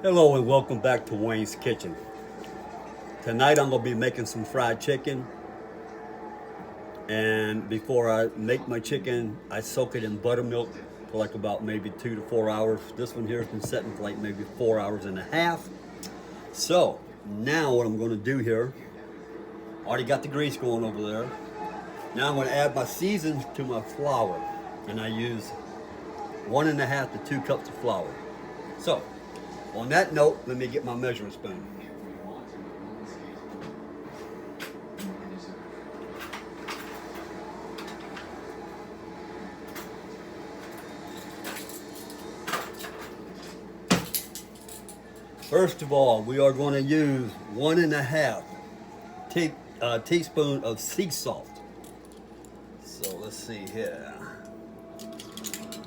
Hello and welcome back to Wayne's Kitchen. Tonight I'm going to be making some fried chicken, and before I make my chicken I soak it in buttermilk for like about maybe 2 to 4 hours. This one here has been sitting for like maybe 4 hours and a half. So now what I'm going to do here, already got the grease going over there. Now I'm going to add my seasons to my flour, and I use 1.5 to 2 cups of flour. So on that note, let me get my measuring spoon. First of all, we are going to use 1.5 teaspoon of sea salt. So let's see here.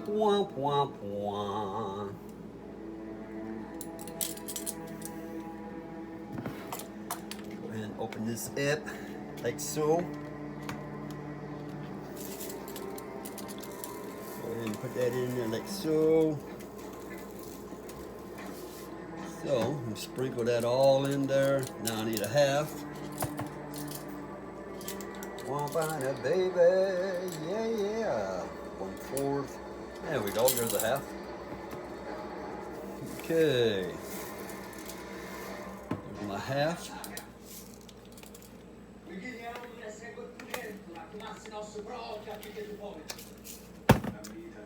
Womp womp womp. Go ahead and open this up like so. Go ahead and put that in there like so. So, sprinkle that all in there. Now I need a half. Womp on it, baby. Yeah, yeah. 1/4. There we go. There's a half. Okay. There's my half.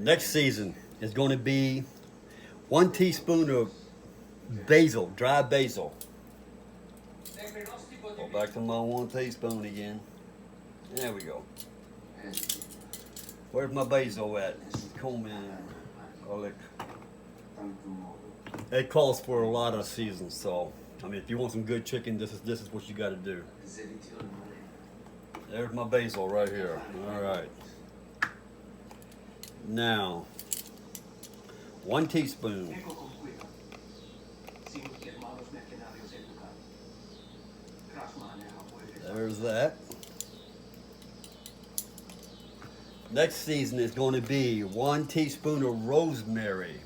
Next season is going to be 1 teaspoon of basil, dry basil. Go back to my 1 teaspoon again. There we go. Where's my basil at? Cumin, garlic. It calls for a lot of seasons, so I mean, if you want some good chicken, this is what you got to do. There's my basil right here. All right. Now, 1 teaspoon. There's that. Next season is going to be 1 teaspoon of rosemary.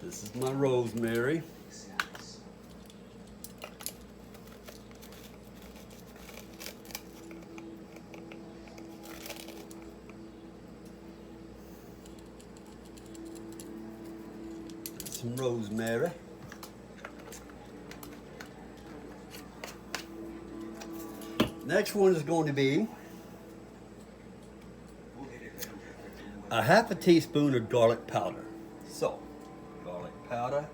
This is my rosemary. Some rosemary. Next one is going to be 1/2 teaspoon of garlic powder. So, garlic powder.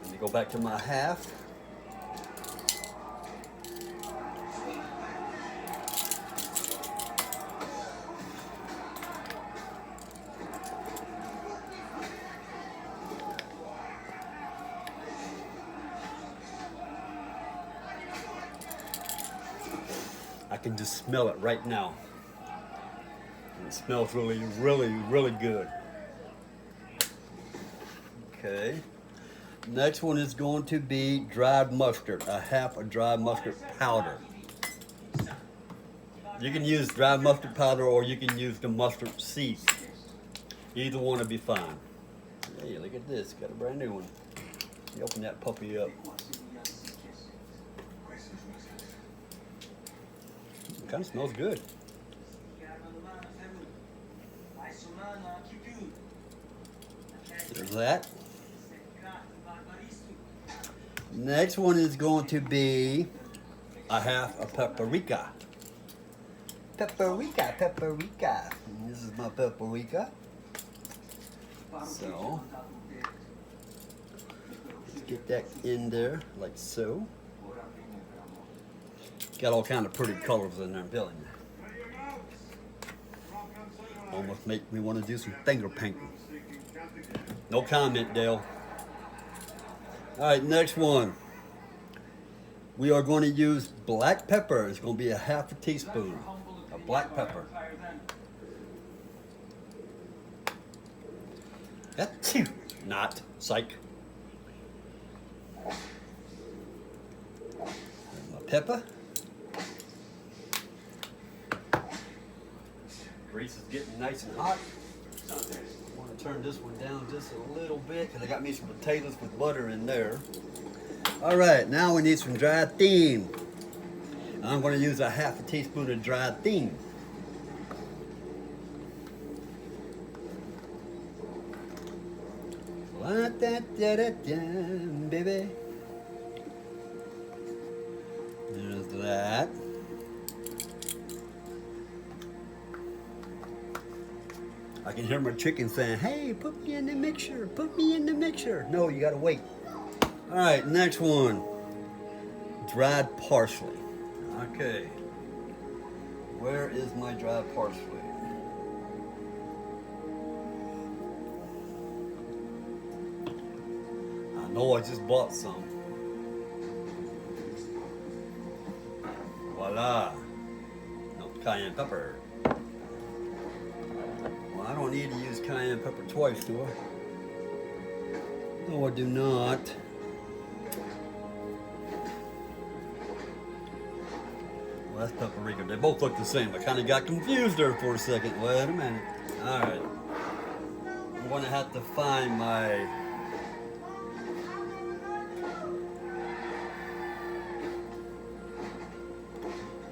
Let me go back to my half. I can just smell it right now. It smells really, really, really good. Okay. Next one is going to be dried mustard, 1/2 dried mustard powder. You can use dried mustard powder or you can use the mustard seeds. Either one will be fine. Hey, look at this. Got a brand new one. You open that puppy up. It kind of smells good. There's that. Next one is going to be 1/2 of paprika. Paprika, paprika. And this is my paprika. So, let's get that in there like so. Got all kind of pretty colors in there, I'm telling you. Almost make me want to do some finger painting. No comment, Dale. All right, next one. We are going to use black pepper. It's going to be 1/2 teaspoon of black pepper. That's not psych. My pepper. Grease is getting nice and hot. I want to turn this one down just a little bit because I got me some potatoes with butter in there. All right, now we need some dried thyme. I'm going to use a half a teaspoon of dried thyme. Like that, baby. There's that. I can hear my chicken saying, hey, put me in the mixer, put me in the mixer. No, you gotta wait. All right, next one. Dried parsley. Okay. Where is my dried parsley? I know I just bought some. Voila. No, cayenne pepper. Well, I don't need to use cayenne pepper twice, do I? No, I do not. Well, that's paprika. They both look the same. I kind of got confused there for a second. Wait a minute. All right. I'm going to have to find my...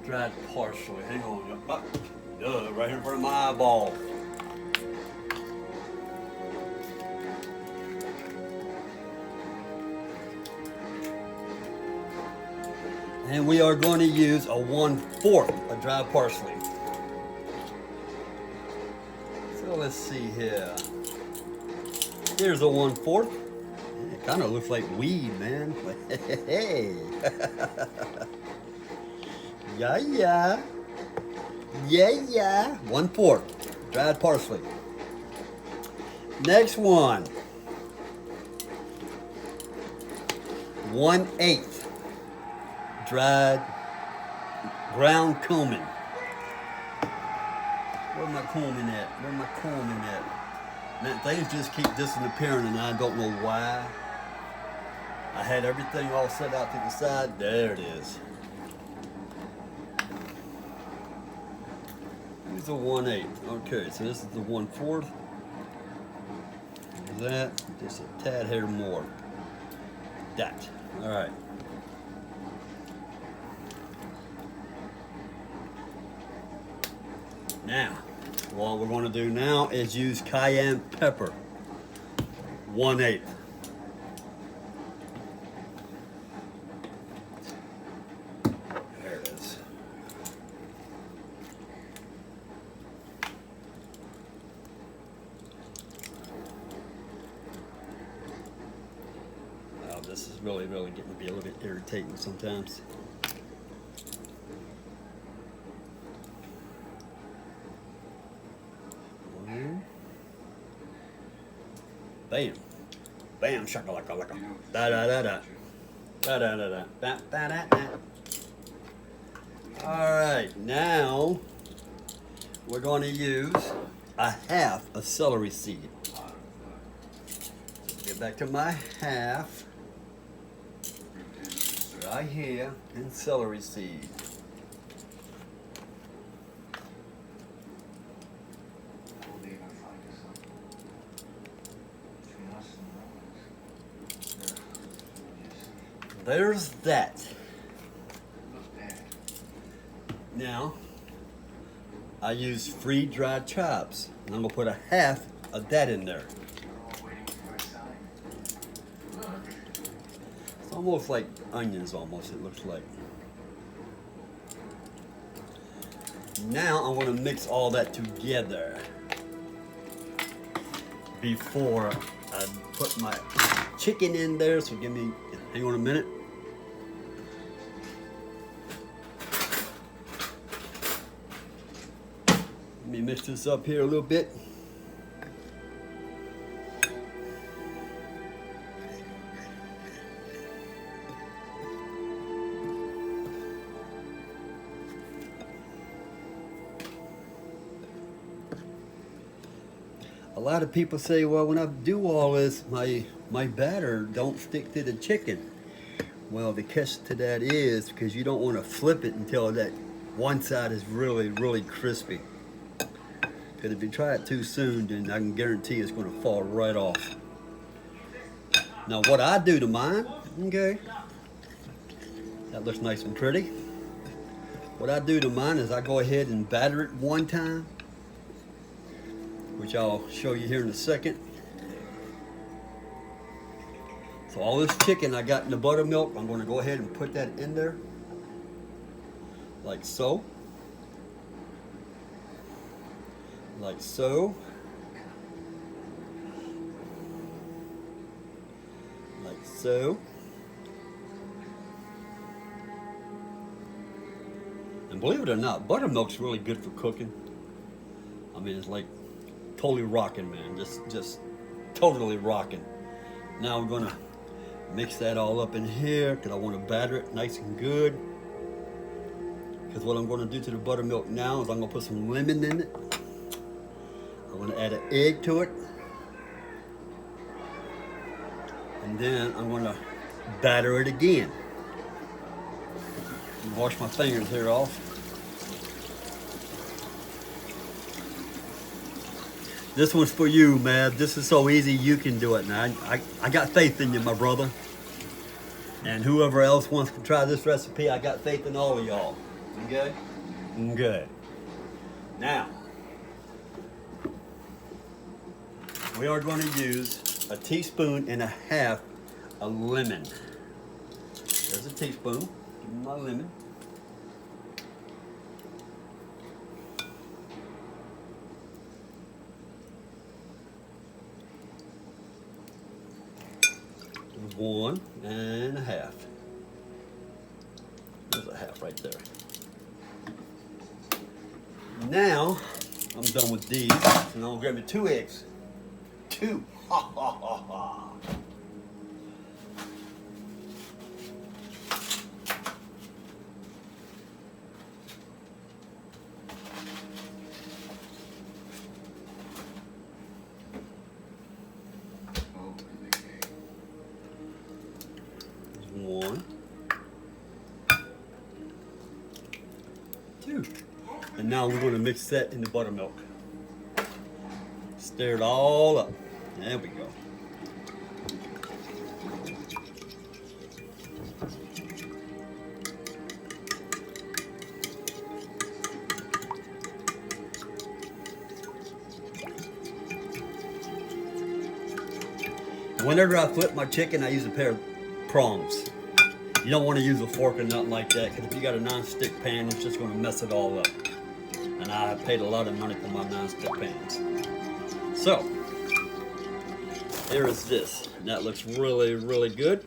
dried parsley. Hang on. Oh, right here in front of my eyeball. And we are going to use a 1/4 of dried parsley. So let's see here. Here's a 1/4. It kind of looks like weed, man. Hey. Yeah. 1/4 dried parsley. Next one. 1/8 dried ground cumin. Where my cumin at? Where my cumin at? Man, things just keep disappearing and I don't know why. I had everything all set out to the side. There it is. Here's a 1/8. Okay, so this is the 1/4. That, just a tad hair more. That. All right. Now, what we're going to do now is use cayenne pepper. 1/8. There it is. Wow, this is really getting to be a little bit irritating sometimes. Bam. Bam, shakalaka laka. Da da da da. Da da da da. Da da da da. Alright, now we're going to use a half a celery seed. Get back to my half. Right here, and celery seed. There's that. Now, I use free dried chives. And I'm gonna put a half of that in there. It's almost like onions, almost, it looks like. Now I'm gonna mix all that together before I put my chicken in there. So give me, hang on a minute. Let me mix this up here a little bit. A lot of people say, well, when I do all this, my batter don't stick to the chicken. Well, the catch to that is because you don't want to flip it until that one side is really crispy. Because if you try it too soon, then I can guarantee it's going to fall right off. Now what I do to mine, okay, that looks nice and pretty. What I do to mine is I go ahead and batter it one time, which I'll show you here in a second. So all this chicken I got in the buttermilk, I'm going to go ahead and put that in there, like so. Like so. Like so. And believe it or not, buttermilk's really good for cooking. I mean, it's like totally rocking, man. Just totally rocking. Now we're gonna mix that all up in here because I want to batter it nice and good. Because what I'm going to do to the buttermilk now is I'm going to put some lemon in it. I'm going to add an egg to it. And then I'm going to batter it again. Wash my fingers here off. This one's for you, man. This is so easy, you can do it. Now, I got faith in you, my brother. And whoever else wants to try this recipe, I got faith in all of y'all. Okay? Okay. Now, we are going to use 1.5 teaspoons of lemon. There's a teaspoon. Give me my lemon. One and a half. There's a half right there. Now, I'm done with these. And I'll grab me 2 eggs. 2. Ha ha ha ha. One, 2. And now we're going to mix that in the buttermilk. Stir it all up. There we go. Whenever I flip my chicken, I use a pair of prongs. You don't want to use a fork or nothing like that, because if you got a non-stick pan, it's just going to mess it all up. And I paid a lot of money for my non-stick pans. So, here is this. And that looks really, really good.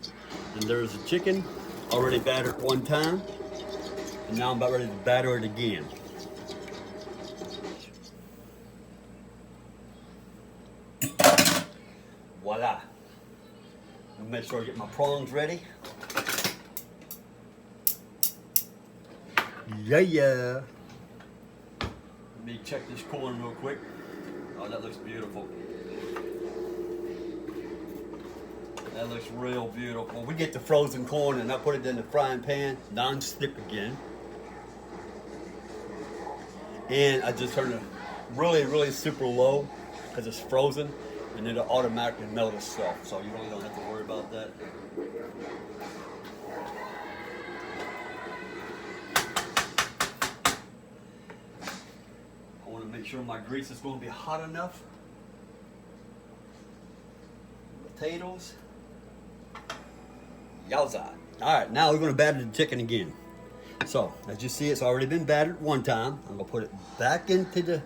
And there's the chicken, already battered one time. And now I'm about ready to batter it again. Voila. I'll make sure I get my prongs ready. Yeah. Let me check this corn real quick. Oh, that looks beautiful. That looks real beautiful. We get the frozen corn and I put it in the frying pan, non-stick again. And I just turn it really, really super low because it's frozen, and it'll automatically melt itself. So you really don't have to worry about that. Make sure my grease is going to be hot enough. Potatoes. Yowza. Alright, now we're going to batter the chicken again. So, as you see, it's already been battered one time. I'm going to put it back into the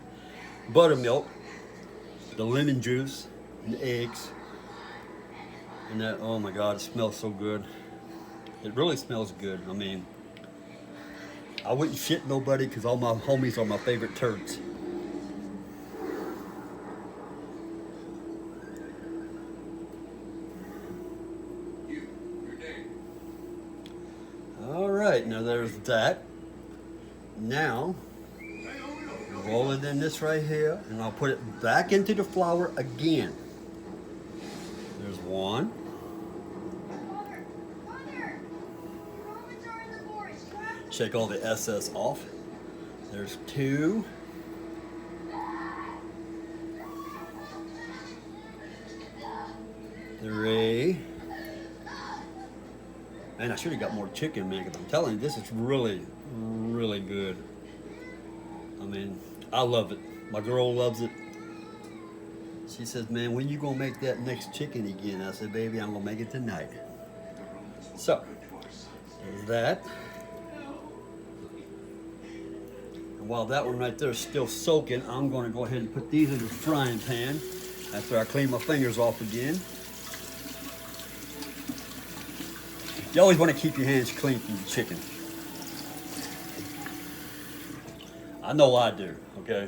buttermilk, the lemon juice, and the eggs. And that, oh my God, it smells so good. It really smells good. I mean, I wouldn't shit nobody because all my homies are my favorite turds. Alright, now there's that. Now, roll it in this right here, and I'll put it back into the flour again. There's one. Shake all the excess off. There's 2. 3. Man, I should have got more chicken, man, because I'm telling you, this is really, really good. I mean, I love it. My girl loves it. She says, man, when you gonna make that next chicken again? I said, baby, I'm gonna make it tonight. So, there's that. And while that one right there is still soaking, I'm gonna go ahead and put these in the frying pan after I clean my fingers off again. You always want to keep your hands clean from the chicken. I know I do, okay?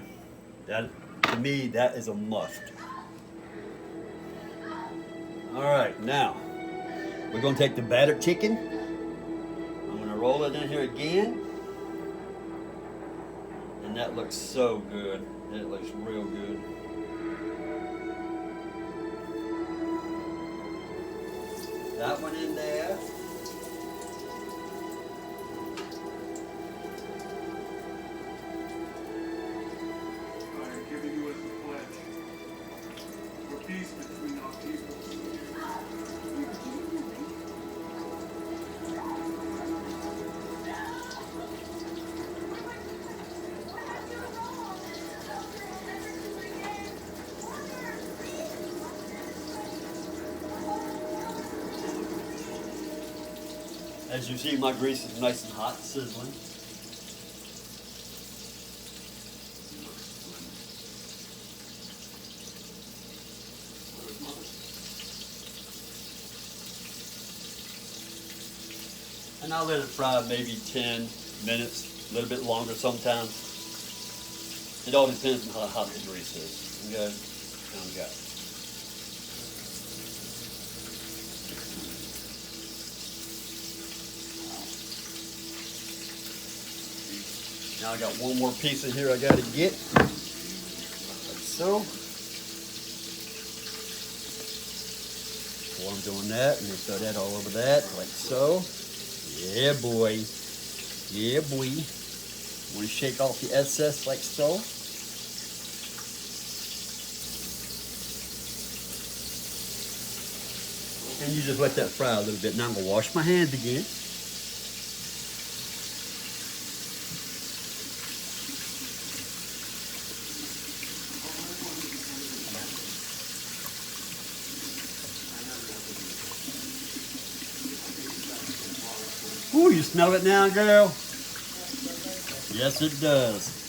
That, to me, that is a must. All right, now, we're gonna take the battered chicken. I'm gonna roll it in here again. And that looks so good. It looks real good. That one in there. Peace between our people. As you see, my grease is nice and hot, sizzling. And I'll let it fry maybe 10 minutes, a little bit longer sometimes. It all depends on how hot the grease is. Okay? Okay. Now I got one more piece in here I gotta get. Like so. While I'm doing that, and then throw that all over that, like so. Yeah, boy. Yeah, boy. Want to shake off the excess like so. And you just let that fry a little bit. Now I'm going to wash my hands again. Ooh, you smell it now, girl? Yes, it does.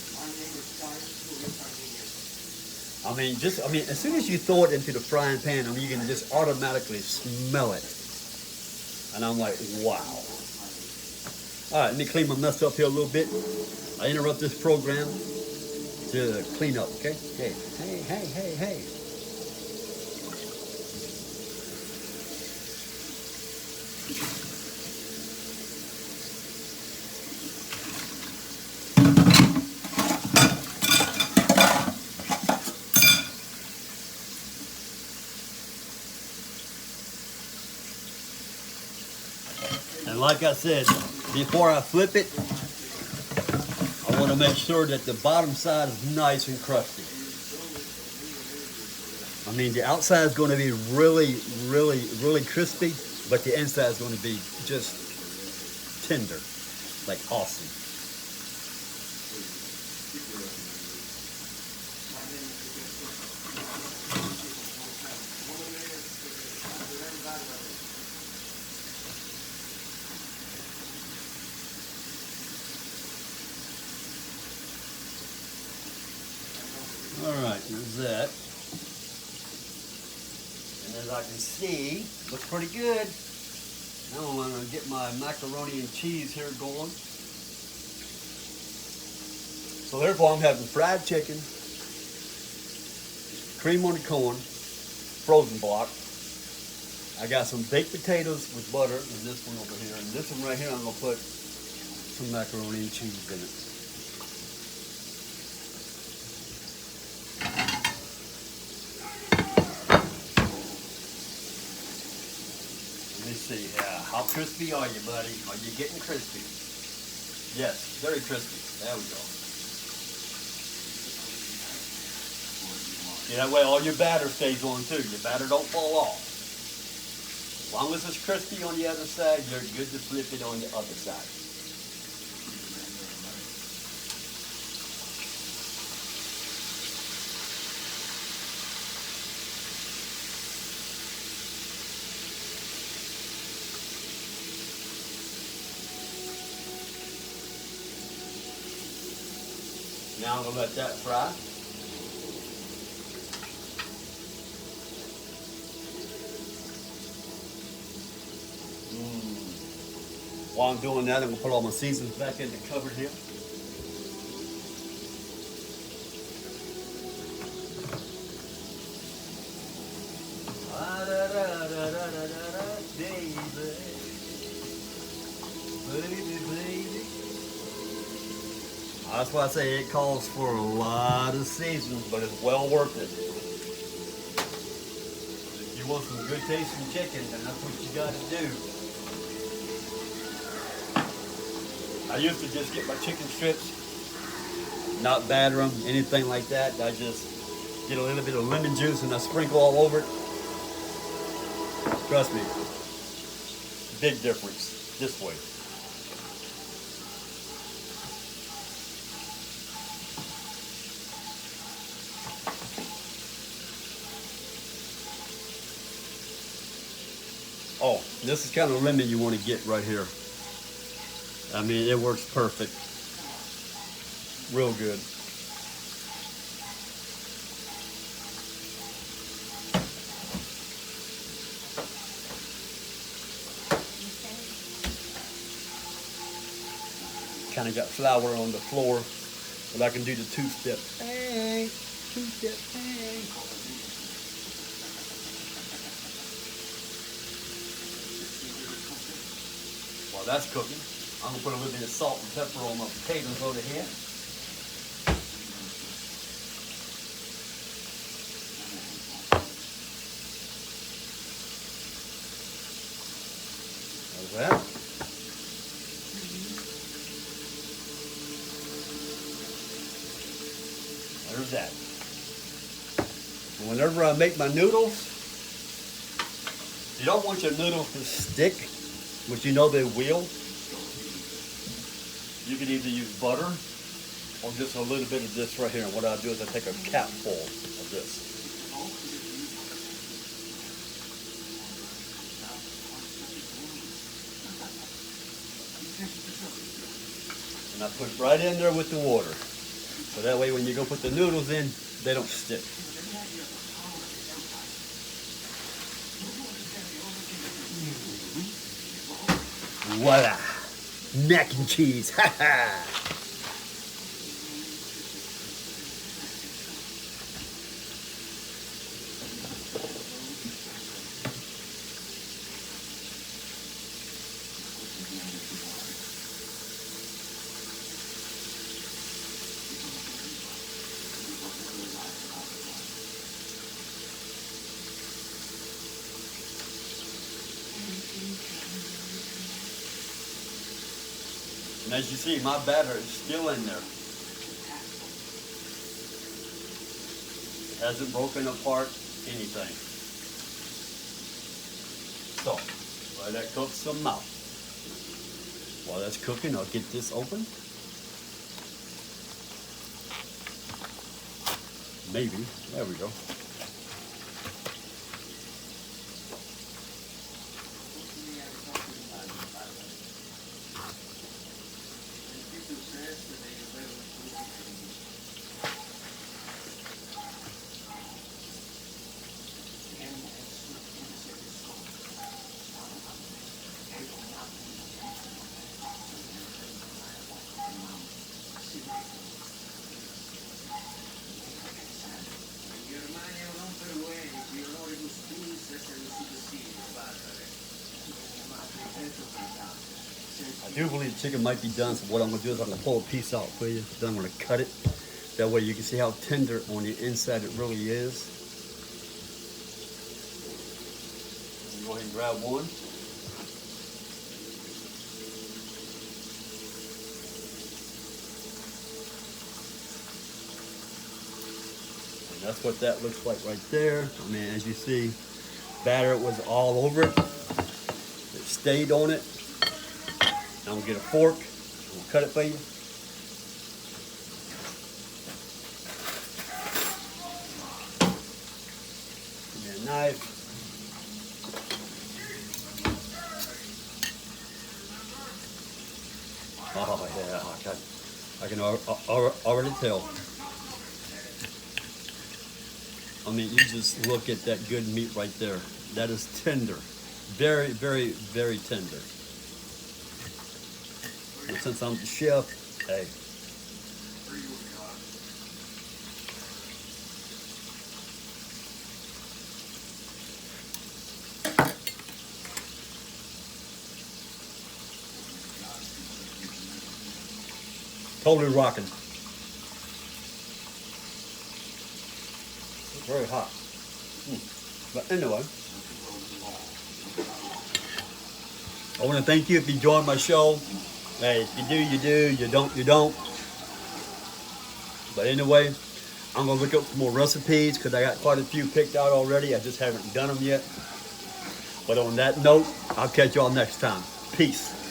I mean, as soon as you throw it into the frying pan, you can just automatically smell it. And I'm like, wow. All right, let me clean my mess up here a little bit. I interrupt this program to clean up, okay? Okay. Hey. And like I said, before I flip it, I want to make sure that the bottom side is nice and crusty. I mean, the outside is going to be really, really, really crispy, but the inside is going to be just tender, like awesome. All right, there's that. And as I can see, looks pretty good. Now I'm going to get my macaroni and cheese here going. So therefore I'm having fried chicken, cream on the corn, frozen block. I got some baked potatoes with butter and this one over here. And this one right here I'm going to put some macaroni and cheese in it. Let me see, how crispy are you, buddy? Are you getting crispy? Yes, very crispy. There we go. See, that way all your batter stays on too. Your batter don't fall off. As long as it's crispy on the other side, you're good to flip it on the other side. Now I'm gonna let that fry. While I'm doing that, I'm gonna put all my seasons back in the cupboard here. Baby. That's why I say it calls for a lot of seasons, but it's well worth it. If you want some good tasting chicken, then that's what you gotta do. I used to just get my chicken strips, not batter them, anything like that. I just get a little bit of lemon juice and I sprinkle all over it. Trust me, big difference this way. Oh, this is kind of lemon you want to get right here. I mean, it works perfect. Real good. Kind of got flour on the floor, but I can do the two-step. Hey, two-step, hey. While that's cooking, I'm gonna put a little bit of salt and pepper on my potatoes over here. Like that. There's that. And whenever I make my noodles, you don't want your noodles to stick, which you know they will. You can either use butter or just a little bit of this right here. And what I do is I take a capful of this. And I put it right in there with the water. So that way when you go put the noodles in, they don't stick. Voila! Mac and cheese, ha ha! And as you see, my batter is still in there. Hasn't broken apart anything. So, while that cooks some out. While that's cooking, I'll get this open. Maybe. There we go. I do believe the chicken might be done, so what I'm going to do is I'm going to pull a piece out for you. Then I'm going to cut it. That way you can see how tender on the inside it really is. Go ahead and grab one. And that's what that looks like right there. I mean, as you see, batter was all over it. stayed on it. I'm gonna get a fork. I'm gonna cut it for you. Give me a knife. Oh yeah, I can already tell. I mean, you just look at that good meat right there. That is tender. Very, very, very tender. And since I'm the chef, hey. Totally rocking. Very hot. But anyway, I want to thank you if you joined my show. Hey, if you do, you do. You don't, you don't. But anyway, I'm going to look up some more recipes because I got quite a few picked out already. I just haven't done them yet. But on that note, I'll catch y'all next time. Peace.